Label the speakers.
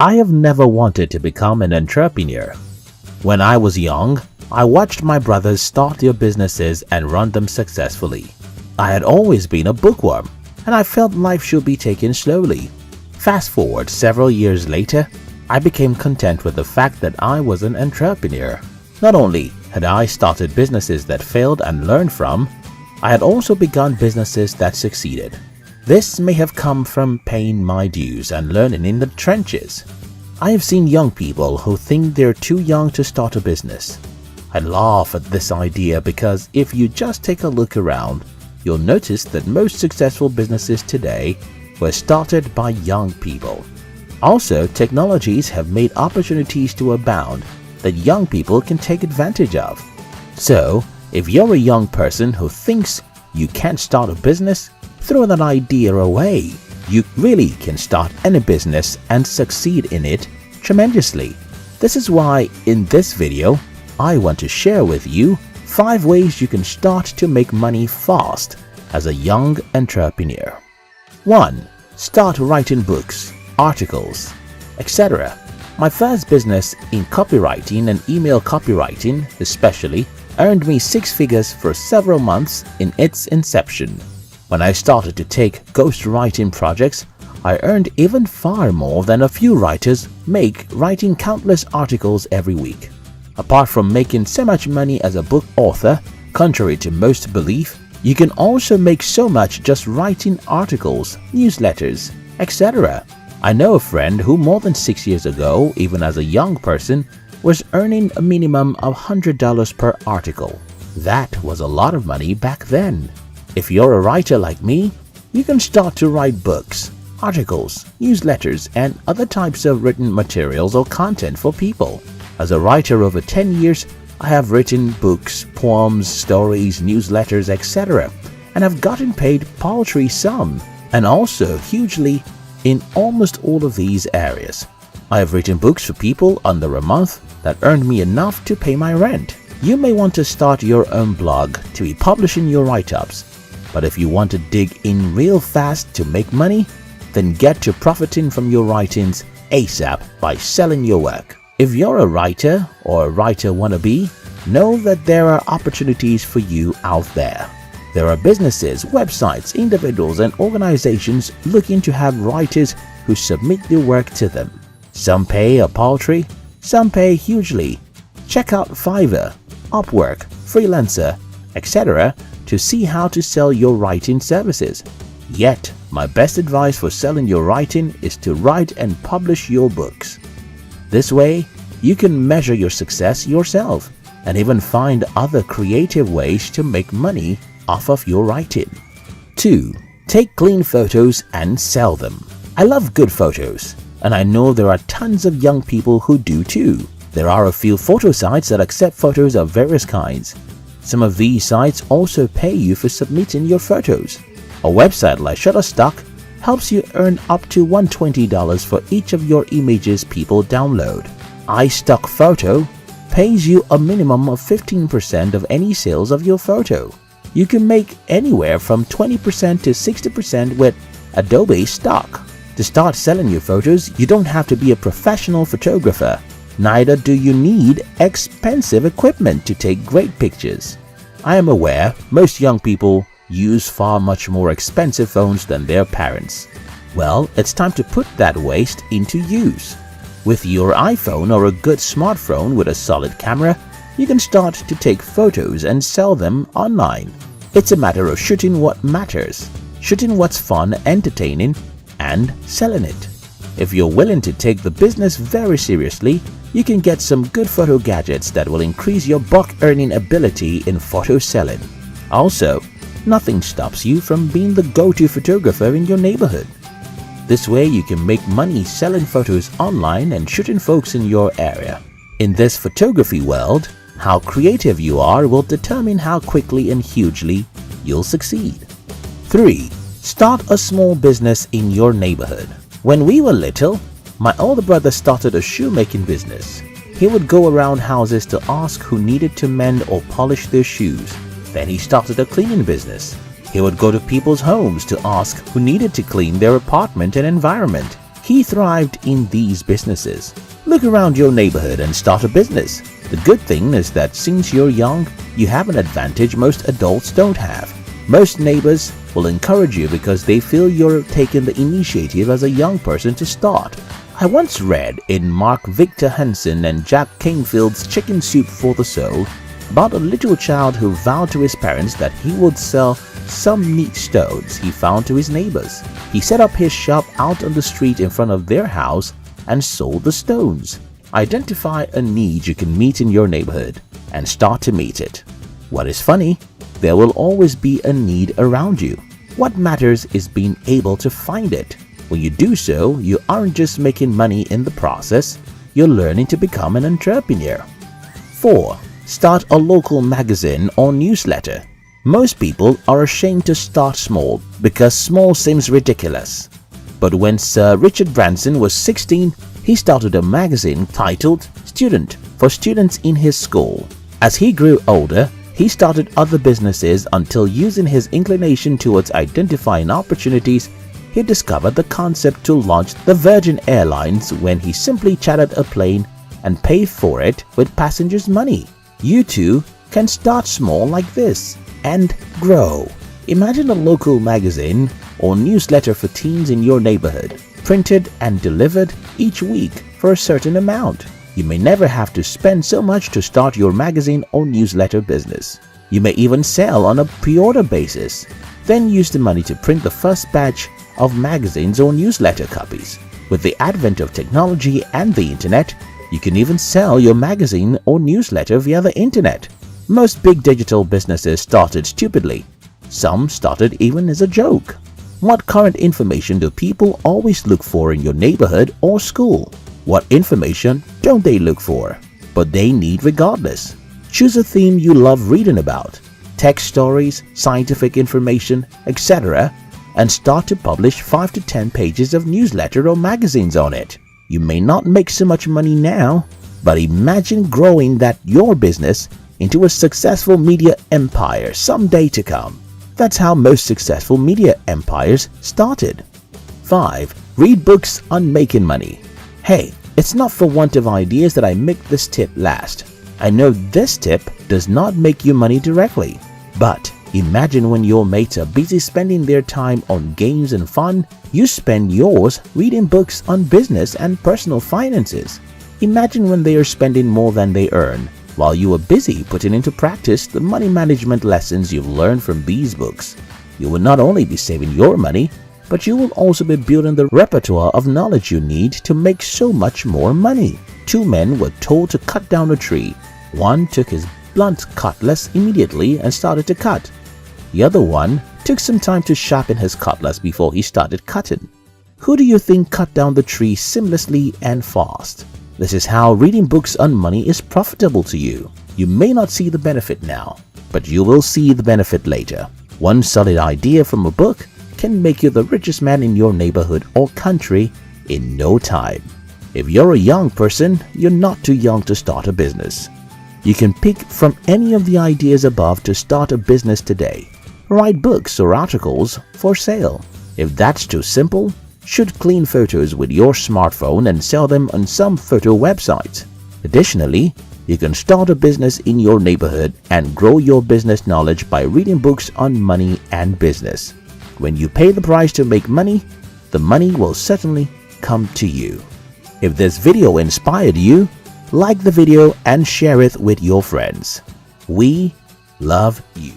Speaker 1: I have never wanted to become an entrepreneur. When I was young, I watched my brothers start their businesses and run them successfully. I had always been a bookworm, and I felt life should be taken slowly. Fast forward several years later, I became content with the fact that I was an entrepreneur. Not only had I started businesses that failed and learned from, I had also begun businesses that succeeded. This may have come from paying my dues and learning in the trenches. I have seen young people who think they're too young to start a business. I laugh at this idea because if you just take a look around, you'll notice that most successful businesses today were started by young people. Also, technologies have made opportunities to abound that young people can take advantage of. So, if you're a young person who thinks you can't start a business, throw that idea away. You really can start any business and succeed in it tremendously. This is why in this video, I want to share with you 5 ways you can start to make money fast as a young entrepreneur. 1. Start writing books, articles, etc. My first business in copywriting and email copywriting especially earned me 6 figures for several months in its inception. When I started to take ghostwriting projects, I earned even far more than a few writers make writing countless articles every week. Apart from making so much money as a book author, contrary to most belief, you can also make so much just writing articles, newsletters, etc. I know a friend who more than 6 years ago, even as a young person, was earning a minimum of $100 per article. That was a lot of money back then. If you're a writer like me, you can start to write books, articles, newsletters, and other types of written materials or content for people. As a writer over 10 years, I have written books, poems, stories, newsletters, etc. and have gotten paid paltry sum, and also hugely in almost all of these areas. I have written books for people under a month that earned me enough to pay my rent. You may want to start your own blog to be publishing your write-ups, but if you want to dig in real fast to make money, then get to profiting from your writings ASAP by selling your work. If you're a writer or a writer wannabe, know that there are opportunities for you out there. There are businesses, websites, individuals, and organizations looking to have writers who submit their work to them. Some pay a paltry, some pay hugely. Check out Fiverr, Upwork, Freelancer, etc. to see how to sell your writing services. Yet, my best advice for selling your writing is to write and publish your books. This way, you can measure your success yourself and even find other creative ways to make money off of your writing. 2. Take clean photos and sell them. I love good photos, and I know there are tons of young people who do too. There are a few photo sites that accept photos of various kinds. Some of these sites also pay you for submitting your photos. A website like Shutterstock helps you earn up to $120 for each of your images people download. iStock Photo pays you a minimum of 15% of any sales of your photo. You can make anywhere from 20% to 60% with Adobe Stock. To start selling your photos, you don't have to be a professional photographer. Neither do you need expensive equipment to take great pictures. I am aware most young people use far much more expensive phones than their parents. Well, it's time to put that waste into use. With your iPhone or a good smartphone with a solid camera, you can start to take photos and sell them online. It's a matter of shooting what matters, shooting what's fun, entertaining, and selling it. If you're willing to take the business very seriously, you can get some good photo gadgets that will increase your buck earning ability in photo selling. Also, nothing stops you from being the go-to photographer in your neighborhood. This way you can make money selling photos online and shooting folks in your area. In this photography world, how creative you are will determine how quickly and hugely you'll succeed. 3. Start a small business in your neighborhood. When we were little, my older brother started a shoemaking business. He would go around houses to ask who needed to mend or polish their shoes. Then he started a cleaning business. He would go to people's homes to ask who needed to clean their apartment and environment. He thrived in these businesses. Look around your neighborhood and start a business. The good thing is that since you're young, you have an advantage most adults don't have. Most neighbors will encourage you because they feel you're taking the initiative as a young person to start. I once read in Mark Victor Hansen and Jack Canfield's Chicken Soup for the Soul about a little child who vowed to his parents that he would sell some neat stones he found to his neighbors. He set up his shop out on the street in front of their house and sold the stones. Identify a need you can meet in your neighborhood and start to meet it. What is funny? There will always be a need around you. What matters is being able to find it. When you do so, you aren't just making money in the process, you're learning to become an entrepreneur. 4. Start a local magazine or newsletter. Most people are ashamed to start small because small seems ridiculous. But when Sir Richard Branson was 16, he started a magazine titled Student for students in his school. As he grew older, he started other businesses until, using his inclination towards identifying opportunities, he discovered the concept to launch the Virgin Airlines when he simply chartered a plane and paid for it with passengers' money. You too can start small like this and grow. Imagine a local magazine or newsletter for teens in your neighborhood, printed and delivered each week for a certain amount. You may never have to spend so much to start your magazine or newsletter business. You may even sell on a pre-order basis, then use the money to print the first batch of magazines or newsletter copies. With the advent of technology and the internet, you can even sell your magazine or newsletter via the internet. Most big digital businesses started stupidly. Some started even as a joke. What current information do people always look for in your neighborhood or school? What information don't they look for, but they need regardless? Choose a theme you love reading about, tech stories, scientific information, etc., and start to publish 5 to 10 pages of newsletter or magazines on it. You may not make so much money now, but imagine growing your business into a successful media empire someday to come. That's how most successful media empires started. 5. Read books on making money. Hey, it's not for want of ideas that I make this tip last. I know this tip does not make you money directly, but imagine when your mates are busy spending their time on games and fun, you spend yours reading books on business and personal finances. Imagine when they are spending more than they earn, while you are busy putting into practice the money management lessons you've learned from these books. You will not only be saving your money, but you will also be building the repertoire of knowledge you need to make so much more money. 2 men were told to cut down a tree. One took his blunt cutlass immediately and started to cut. The other one took some time to sharpen his cutlass before he started cutting. Who do you think cut down the tree seamlessly and fast? This is how reading books on money is profitable to you. You may not see the benefit now, but you will see the benefit later. One solid idea from a book can make you the richest man in your neighborhood or country in no time. If you're a young person, you're not too young to start a business. You can pick from any of the ideas above to start a business today. Write books or articles for sale. If that's too simple, shoot clean photos with your smartphone and sell them on some photo websites. Additionally, you can start a business in your neighborhood and grow your business knowledge by reading books on money and business. When you pay the price to make money, the money will certainly come to you. If this video inspired you, like the video and share it with your friends. We love you.